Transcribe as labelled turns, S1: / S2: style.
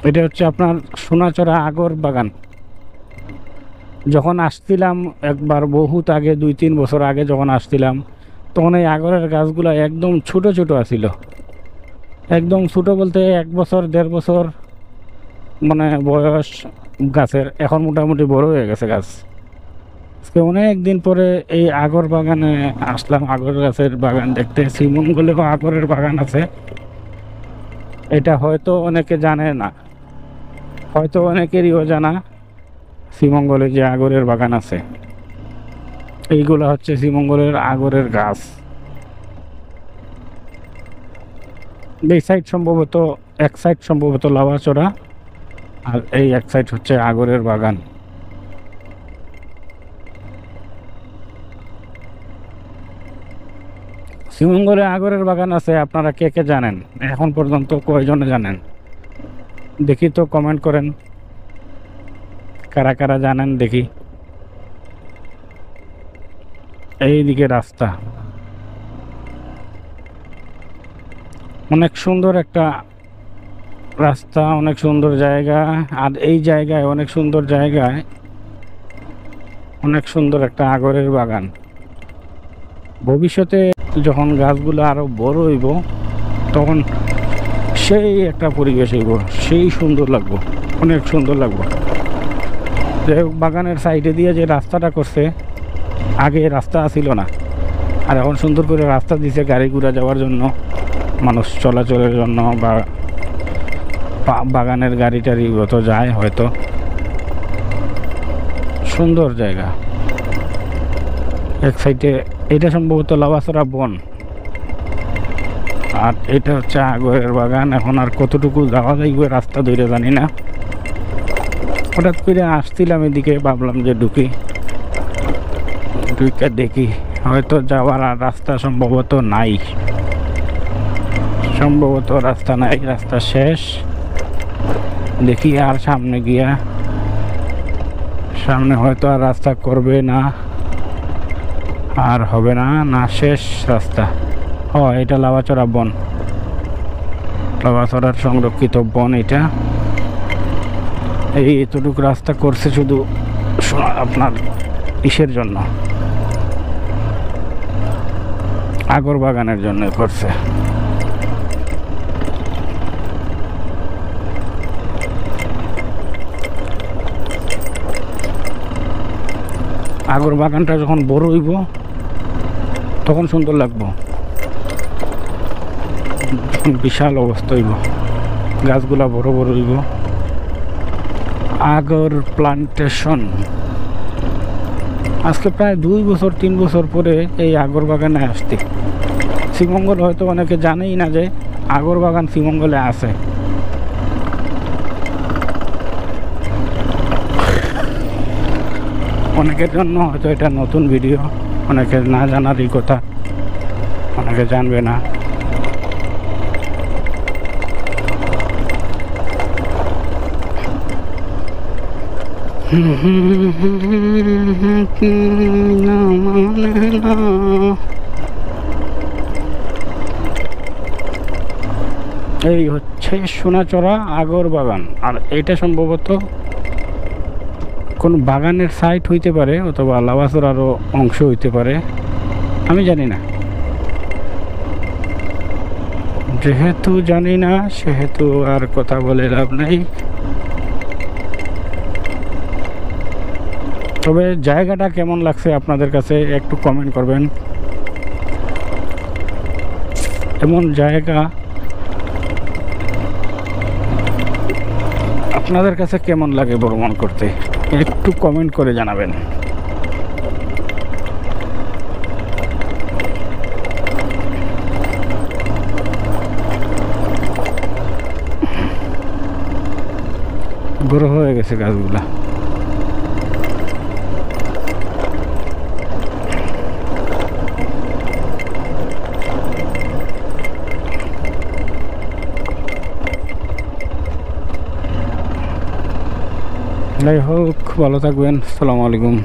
S1: এটা হচ্ছে আপনার সোনাচড়া আগর বাগান। যখন আসছিলাম একবার বহুত আগে, 2-3 বছর আগে যখন আসছিলাম, তখন এই আগরের গাছগুলো একদম ছোট ছোট আছিল। একদম ছোট বলতে 1 বছর 1.5 বছর মানে বয়স গাছের। এখন মোটামুটি বড় হয়ে গেছে গাছ। আজকে অনেক দিন পরে এই আগর বাগানে আসলাম, আগর গাছের বাগান দেখতে। শ্রীমঙ্গলেও আগরের বাগান আছে, এটা হয়তো অনেকে জানে না, হয়তো অনেকেরই অজানা। শ্রীমঙ্গলে যে আগরের বাগান আছে, এইগুলো হচ্ছে শ্রীমঙ্গলের আগরের গাছ। এই সাইড সম্ভবত, এক সাইড সম্ভবত লাউয়াচড়া, আর এই এক সাইড হচ্ছে আগরের বাগান। শ্রীমঙ্গলে আগরের বাগান আছে, আপনারা কে কে জানেন? এখন পর্যন্ত কয়জনে জানেন দেখি তো, কমেন্ট করেন কারা কারা জানেন দেখি। এইদিকে রাস্তা, অনেক সুন্দর একটা রাস্তা, অনেক সুন্দর জায়গা। আর এই জায়গায়, অনেক সুন্দর জায়গায়, অনেক সুন্দর একটা আগরের বাগান। ভবিষ্যতে যখন গাছগুলো আরো বড় হইব, তখন সেই একটা পরিবেশ হইব, সেই সুন্দর লাগবো, অনেক সুন্দর লাগবো। যে বাগানের সাইডে দিয়ে যে রাস্তাটা করছে, আগে রাস্তা ছিল না, আর এখন সুন্দর করে রাস্তা দিছে গাড়ি ঘোড়া যাওয়ার জন্য, মানুষ চলাচলের জন্য, বা বাগানের গাড়ি টাড়ি তো যায় হয়তো। সুন্দর জায়গা। এক সাইডে এটা সম্ভবত লাউয়াচড়া বন, আর এটা হচ্ছে আগরের বাগান। এখন আর কতটুকু যাওয়া যাইবে রাস্তা ধরে জানি না। হঠাৎ করে আসছিলাম এদিকে, ভাবলাম যে ঢুকি, ঢুকে দেখি হয়তো যাওয়ার আর রাস্তা সম্ভবত নাই, সম্ভবত রাস্তা নাই, রাস্তা শেষ। দেখি আর সামনে গিয়া, সামনে হয়তো আর রাস্তা করবে না, আর হবে না, না শেষ রাস্তা। ও, এটা লাউয়াচড়া বন, লাউয়াচড়ার সংরক্ষিত বন এটা। এই এতটুকু রাস্তা করছে শুধু আপনার ইসের জন্য, আগর বাগানের জন্য করছে। আগর বাগানটা যখন বড় হইব তখন সুন্দর লাগবো, যখন বিশাল অবস্থা হইব, গাছগুলা বড় বড় হইব। আগর প্লান্টেশন। আজকে প্রায় 2-3 বছর পরে এই আগর বাগানে আসতে। শ্রীমঙ্গল হয়তো অনেকে জানেই না যে আগর বাগান শ্রীমঙ্গলে আছে। অনেকের জন্য হয়তো এটা নতুন ভিডিও, অনেকের না জানারই কথা, অনেকে জানবে না। এই হচ্ছে সোনাচড়া আগর বাগান। আর এটা সম্ভবত কোন বাগানের সাইট হইতে পারে, অথবা লাউয়াচড়ারও অংশ হইতে পারে, আমি জানি না। যেহেতু জানি না, সেহেতু আর কথা বলে লাভ নেই। তবে জায়গাটা কেমন লাগছে আপনাদের কাছে একটু কমেন্ট করবেন। এমন জায়গা আপনাদের কাছে কেমন লাগে ভ্রমণ করতে, একটু কমেন্ট করে জানাবেন। বড় হয়ে গেছে গাছগুলা। যাই হোক, ভালো থাকবেন। আসসালামু আলাইকুম।